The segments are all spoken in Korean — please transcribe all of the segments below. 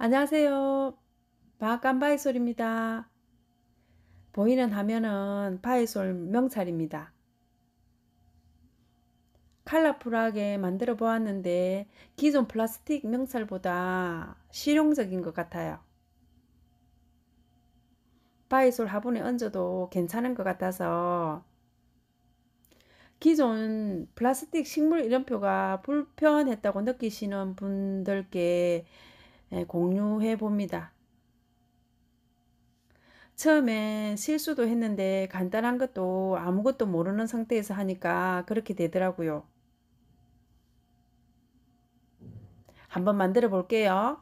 안녕하세요. 방앗간 바이솔입니다. 보이는 화면은 바이솔 명찰입니다. 컬러풀하게 만들어 보았는데 기존 플라스틱 명찰보다 실용적인 것 같아요. 바이솔 화분에 얹어도 괜찮은 것 같아서 기존 플라스틱 식물 이름표가 불편했다고 느끼시는 분들께 공유해 봅니다. 처음에 실수도 했는데 간단한 것도 아무것도 모르는 상태에서 하니까 그렇게 되더라고요. 한번 만들어 볼게요.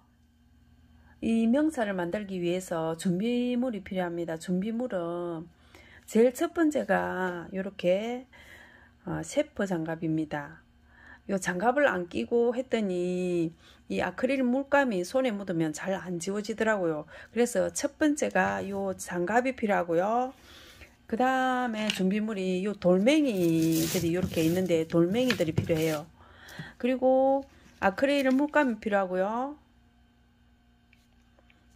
이 명찰을 만들기 위해서 준비물이 필요합니다. 준비물은 제일 첫 번째가 이렇게 셰프 장갑입니다. 이 장갑을 안 끼고 했더니 이 아크릴 물감이 손에 묻으면 잘 안 지워지더라고요. 그래서 첫 번째가 이 장갑이 필요하고요. 그 다음에 준비물이 이 돌멩이들이 이렇게 있는데 돌멩이들이 필요해요. 그리고 아크릴 물감이 필요하고요.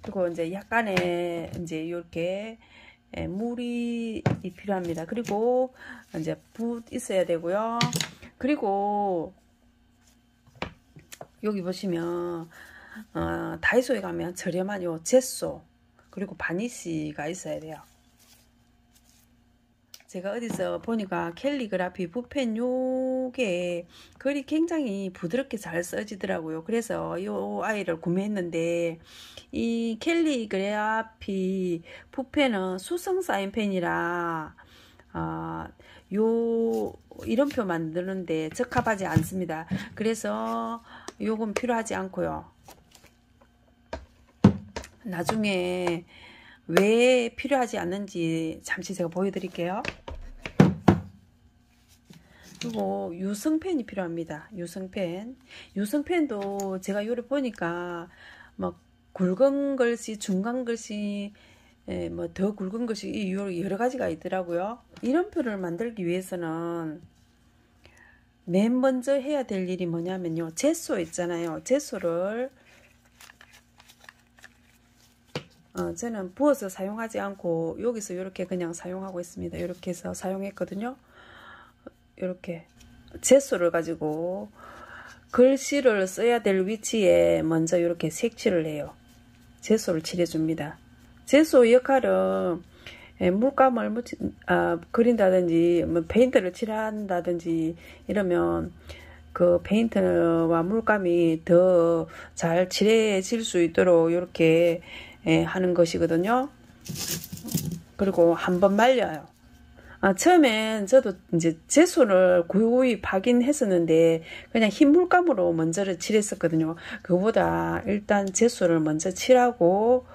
그리고 이제 약간의 이제 이렇게 물이 필요합니다. 그리고 이제 붓 있어야 되고요. 그리고 여기 보시면 다이소에 가면 저렴한 요 젯소 그리고 바니쉬가 있어야 돼요. 제가 어디서 보니까 캘리그라피 붓펜 요게 글이 굉장히 부드럽게 잘 써지더라고요. 그래서 요 아이를 구매했는데 이 캘리그라피 붓펜은 수성 사인펜이라 요 이름표 만드는데 적합하지 않습니다. 그래서 요건 필요하지 않고요. 나중에 왜 필요하지 않는지 잠시 제가 보여드릴게요. 그리고 유성펜이 필요합니다. 유성펜도 제가 요리 보니까 뭐 굵은 글씨, 중간 글씨, 뭐 더 굵은 글씨 여러 가지가 있더라고요. 이름표를 만들기 위해서는 맨 먼저 해야 될 일이 뭐냐면요. 젯소 있잖아요. 젯소를 저는 부어서 사용하지 않고 여기서 이렇게 그냥 사용하고 있습니다. 이렇게 해서 사용했거든요. 이렇게 젯소를 가지고 글씨를 써야 될 위치에 먼저 이렇게 색칠을 해요. 젯소를 칠해줍니다. 젯소 역할은 물감을 그린다든지 뭐 페인트를 칠한다든지 이러면 그 페인트와 물감이 더 잘 칠해질 수 있도록 이렇게 하는 것이거든요. 그리고 한번 말려요. 처음엔 저도 이제 젯소를 고이 파긴 했었는데 그냥 흰 물감으로 먼저를 칠했었거든요. 그보다 일단 젯소를 먼저 칠하고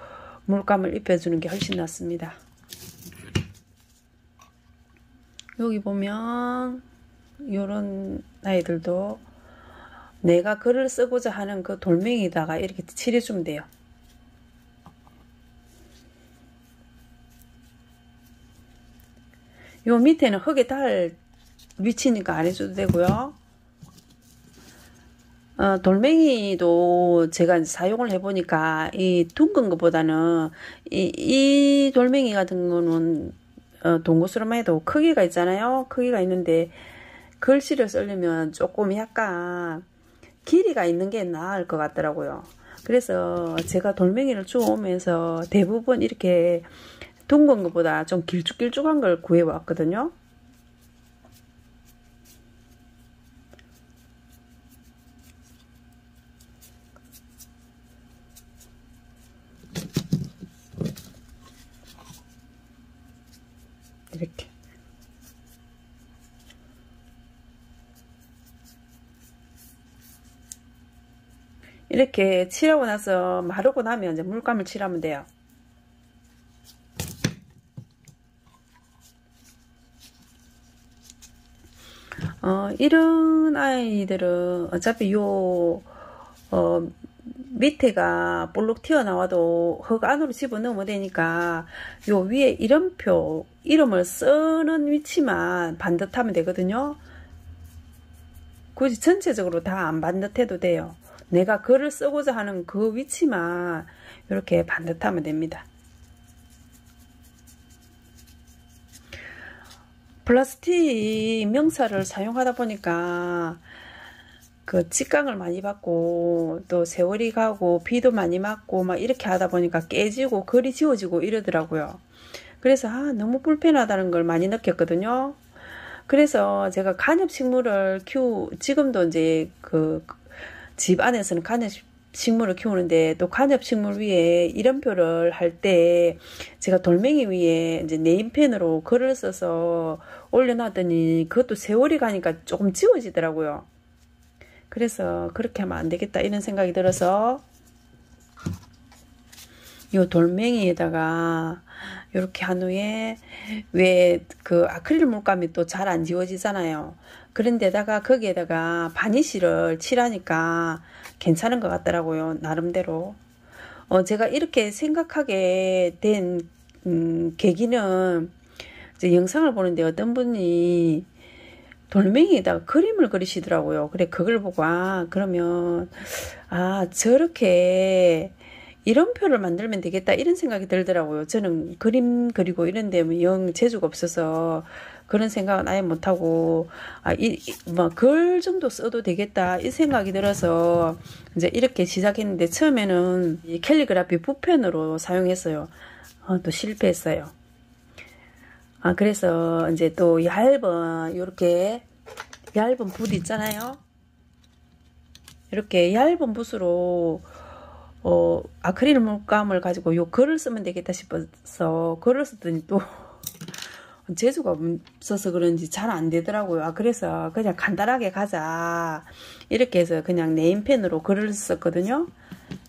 물감을 입혀주는 게 훨씬 낫습니다. 여기 보면 이런 아이들도 내가 글을 쓰고자 하는 그 돌멩이다가 이렇게 칠해주면 돼요. 요 밑에는 흙에 닿을 위치니까 안 해줘도 되고요. 돌멩이도 제가 사용을 해보니까 이 둥근 것보다는 이 돌멩이 같은 거는 동구스름만 해도 크기가 있잖아요. 크기가 있는데 글씨를 쓰려면 조금 약간 길이가 있는 게 나을 것 같더라고요. 그래서 제가 돌멩이를 주워오면서 대부분 이렇게 둥근 것보다 좀 길쭉길쭉한 걸 구해왔거든요. 이렇게. 이렇게 칠하고 나서 마르고 나면 이제 물감을 칠하면 돼요. 이런 아이들은 어차피 밑에가 볼록 튀어나와도 흙 안으로 집어넣으면 되니까 요 위에 이름표, 이름을 쓰는 위치만 반듯하면 되거든요. 굳이 전체적으로 다 안 반듯해도 돼요. 내가 글을 쓰고자 하는 그 위치만 이렇게 반듯하면 됩니다. 플라스틱 명사를 사용하다 보니까 그 직강을 많이 받고 또 세월이 가고 비도 많이 맞고 막 이렇게 하다 보니까 깨지고 글이 지워지고 이러더라고요. 그래서 너무 불편하다는 걸 많이 느꼈거든요. 그래서 제가 관엽식물을 지금도 이제 그 집 안에서는 관엽식물을 키우는데, 또 관엽식물 위에 이름표를 할 때 제가 돌멩이 위에 이제 네임펜으로 글을 써서 올려놨더니 그것도 세월이 가니까 조금 지워지더라고요. 그래서 그렇게 하면 안 되겠다 이런 생각이 들어서 이 돌멩이에다가 이렇게 한 후에, 왜 그 아크릴 물감이 또 잘 안 지워지잖아요. 그런데다가 거기에다가 바니쉬를 칠하니까 괜찮은 것 같더라고요, 나름대로. 제가 이렇게 생각하게 된 계기는, 이제 영상을 보는데 어떤 분이 돌멩이에다가 그림을 그리시더라고요. 그래, 그걸 보고 그러면 저렇게 이름표를 만들면 되겠다 이런 생각이 들더라고요. 저는 그림 그리고 이런 데 영 재주가 없어서 그런 생각은 아예 못하고, 뭐 글 정도 써도 되겠다 이 생각이 들어서 이제 이렇게 시작했는데, 처음에는 이 캘리그라피 붓펜으로 사용했어요. 또 실패했어요. 그래서 이제 또 이렇게 얇은 붓 있잖아요. 이렇게 얇은 붓으로 아크릴 물감을 가지고 요 글을 쓰면 되겠다 싶어서 글을 썼더니 또 재주가 없어서 그런지 잘 안 되더라고요. 그래서 그냥 간단하게 가자 이렇게 해서 그냥 네임펜으로 글을 썼거든요.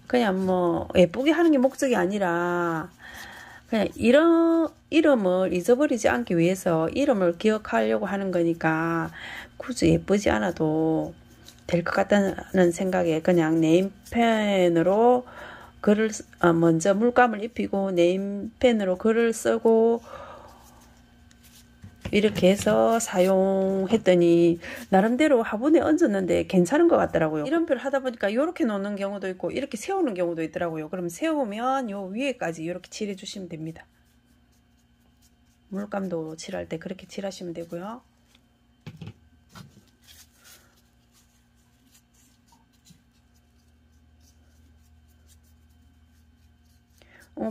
그냥 뭐 예쁘게 하는 게 목적이 아니라 그냥 이름을 잊어버리지 않기 위해서 이름을 기억하려고 하는 거니까 굳이 예쁘지 않아도 될 것 같다는 생각에 그냥 네임펜으로 글을 먼저 물감을 입히고 네임펜으로 글을 쓰고 이렇게 해서 사용했더니 나름대로 화분에 얹었는데 괜찮은 것 같더라고요. 이름표를 하다 보니까 이렇게 놓는 경우도 있고 이렇게 세우는 경우도 있더라고요. 그럼 세우면 요 위에까지 이렇게 칠해 주시면 됩니다. 물감도 칠할 때 그렇게 칠하시면 되고요.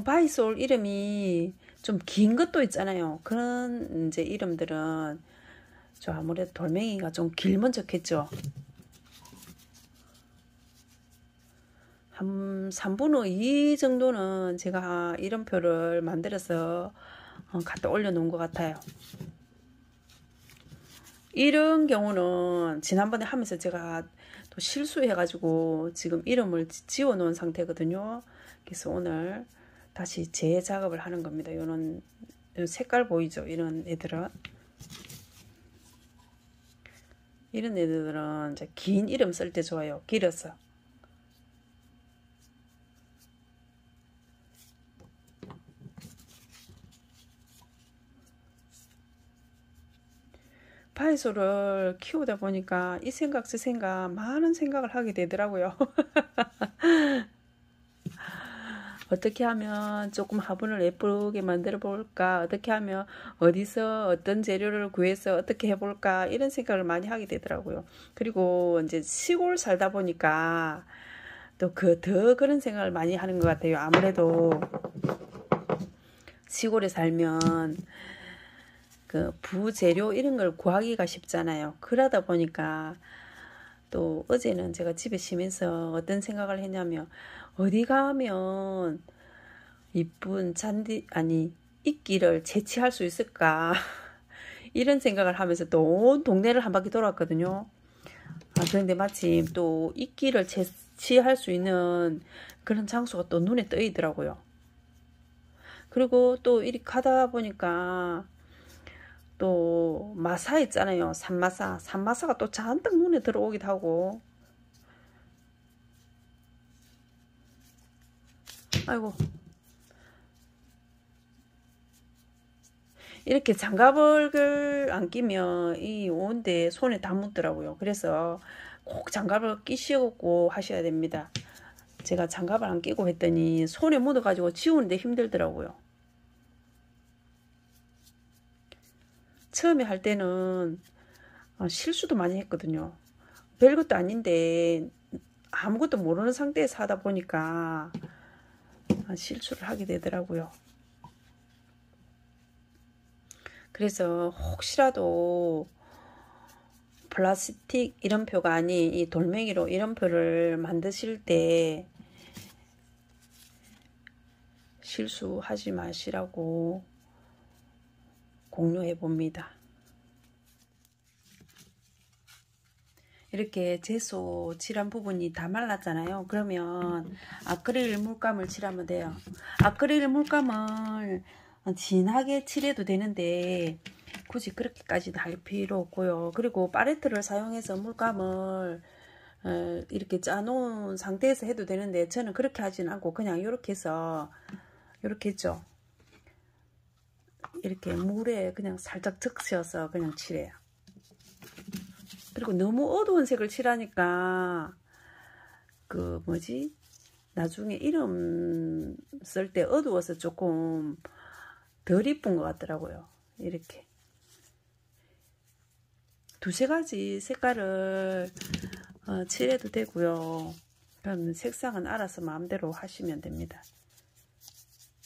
바이솔 이름이 좀 긴 것도 있잖아요. 그런 이제 이름들은 아무래도 돌멩이가 좀 길면 좋겠죠. 한 3분의 2 정도는 제가 이름표를 만들어서 갖다 올려놓은 것 같아요. 이런 경우는 지난번에 하면서 제가 또 실수해가지고 지금 이름을 지워 놓은 상태거든요. 그래서 오늘 다시 재작업을 하는 겁니다. 요런 색깔 보이죠? 이런 애들은 이제 긴 이름 쓸 때 좋아요. 길어서. 바이솔을 키우다 보니까 이 생각 저 생각 많은 생각을 하게 되더라고요. 어떻게 하면 조금 화분을 예쁘게 만들어 볼까, 어떻게 하면 어디서 어떤 재료를 구해서 어떻게 해볼까 이런 생각을 많이 하게 되더라고요. 그리고 이제 시골 살다 보니까 또 더 그런 생각을 많이 하는 것 같아요. 아무래도 시골에 살면 그 부재료 이런 걸 구하기가 쉽잖아요. 그러다 보니까 또 어제는 제가 집에 쉬면서 어떤 생각을 했냐면, 어디 가면 이쁜 이끼를 채취할 수 있을까 이런 생각을 하면서 또 온 동네를 한 바퀴 돌았거든요. 그런데 마침 또 이끼를 채취할 수 있는 그런 장소가 또 눈에 뜨이더라고요. 그리고 또 이렇게 가다 보니까 또 마사 있잖아요. 산마사가 또 잔뜩 눈에 들어오기도 하고. 아이고, 이렇게 장갑을 안 끼면 이 온데 손에 다 묻더라고요. 그래서 꼭 장갑을 끼시고 하셔야 됩니다. 제가 장갑을 안 끼고 했더니 손에 묻어가지고 지우는데 힘들더라고요. 처음에 할 때는 실수도 많이 했거든요. 별것도 아닌데 아무것도 모르는 상태에서 하다 보니까 실수를 하게 되더라고요. 그래서 혹시라도 플라스틱 이름표가 아닌 이 돌멩이로 이름표를 만드실 때 실수하지 마시라고 공유해 봅니다. 이렇게 제소 칠한 부분이 다 말랐잖아요. 그러면 아크릴 물감을 칠하면 돼요. 아크릴 물감을 진하게 칠해도 되는데 굳이 그렇게까지는 할 필요 없고요. 그리고 팔레트를 사용해서 물감을 이렇게 짜놓은 상태에서 해도 되는데 저는 그렇게 하진 않고 그냥 이렇게 해서 이렇게 했죠. 이렇게 물에 그냥 살짝 적셔서 그냥 칠해요. 그리고 너무 어두운 색을 칠하니까 그 뭐지 나중에 이름 쓸 때 어두워서 조금 덜 이쁜 것 같더라고요. 이렇게 두세 가지 색깔을 칠해도 되고요. 그럼 색상은 알아서 마음대로 하시면 됩니다.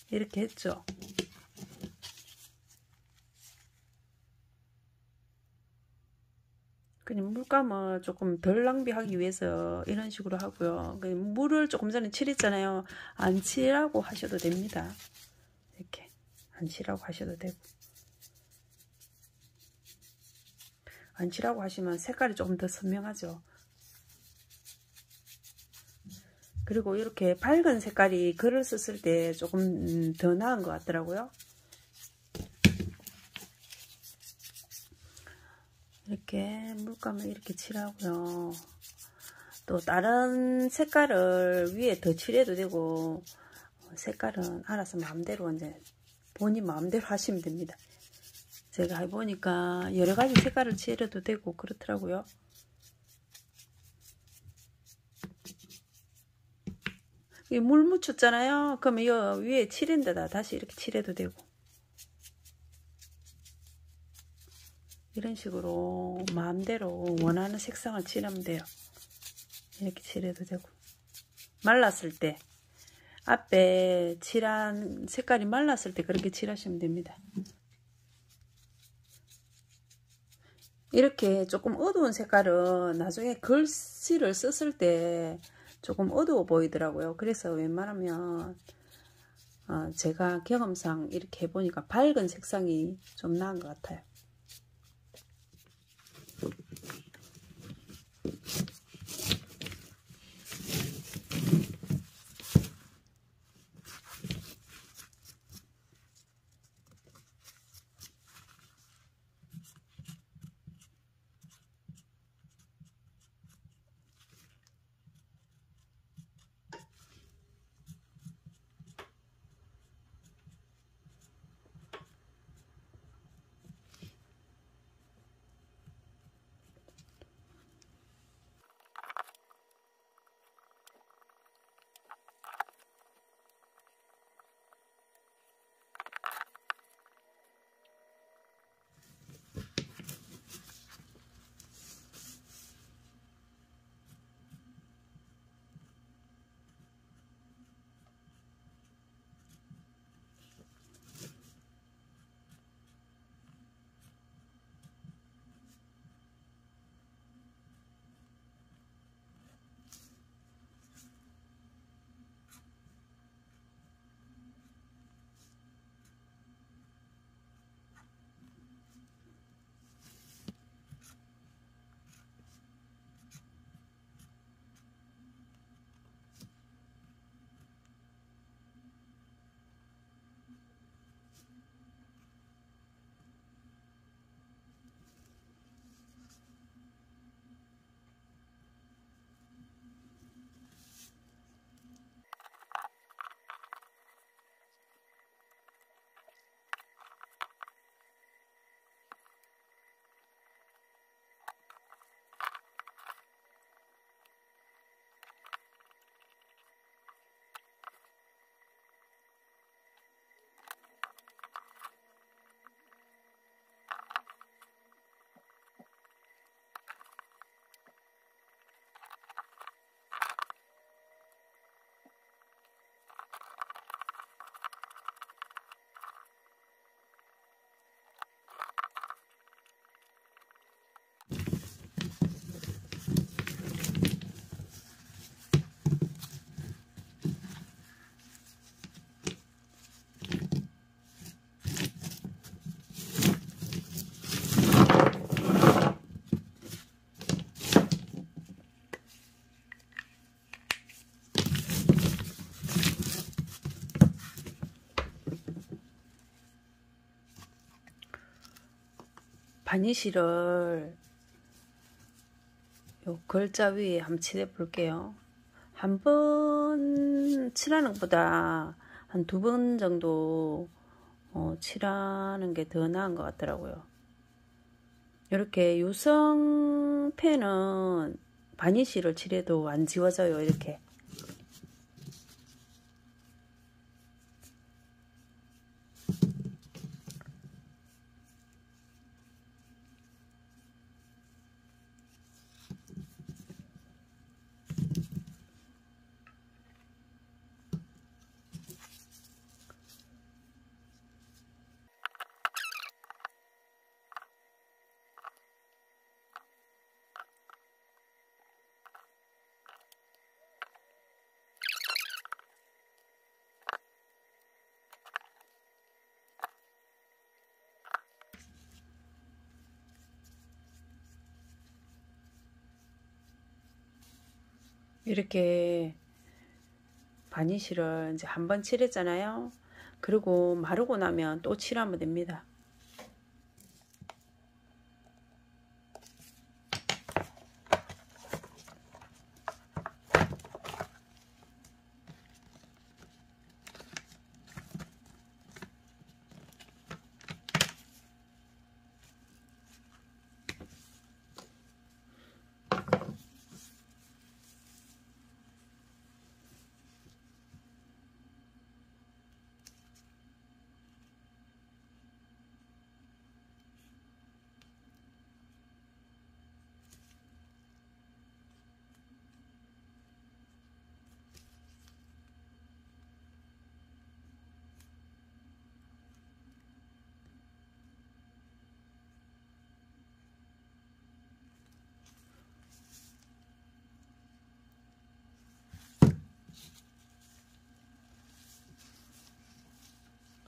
이렇게 했죠. 그냥 물감을 조금 덜 낭비하기 위해서 이런 식으로 하고요. 물을 조금 전에 칠했잖아요. 안 칠하고 하셔도 됩니다. 이렇게 안 칠하고 하셔도 되고, 안 칠하고 하시면 색깔이 조금 더 선명하죠. 그리고 이렇게 밝은 색깔이 글을 썼을 때 조금 더 나은 것 같더라고요. 이렇게 물감을 이렇게 칠하고요. 또 다른 색깔을 위에 더 칠해도 되고 색깔은 알아서 마음대로 이제 본인 마음대로 하시면 됩니다. 제가 해보니까 여러 가지 색깔을 칠해도 되고 그렇더라고요. 물 묻혔잖아요. 그러면 이 위에 칠한 데다 다시 이렇게 칠해도 되고 이런 식으로 마음대로 원하는 색상을 칠하면 돼요. 이렇게 칠해도 되고 말랐을 때 앞에 칠한 색깔이 말랐을 때 그렇게 칠하시면 됩니다. 이렇게 조금 어두운 색깔은 나중에 글씨를 썼을 때 조금 어두워 보이더라고요. 그래서 웬만하면 제가 경험상 이렇게 해보니까 밝은 색상이 좀 나은 것 같아요. 바니쉬를 요 글자 위에 한번 칠해 볼게요. 한 번 칠하는 것보다 한 2번 정도 칠하는 게 더 나은 것 같더라고요. 이렇게 유성 펜은 바니쉬를 칠해도 안 지워져요. 이렇게. 이렇게 바니쉬를 이제 한번 칠했잖아요. 그리고 마르고 나면 또 칠하면 됩니다.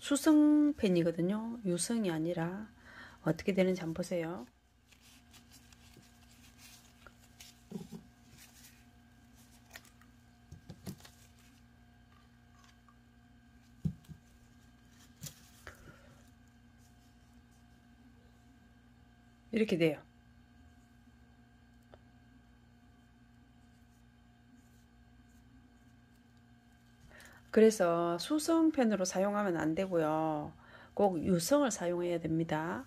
수성 펜이거든요. 유성이 아니라. 어떻게 되는지 한번 보세요. 이렇게 돼요. 그래서 수성펜으로 사용하면 안 되고요. 꼭 유성을 사용해야 됩니다.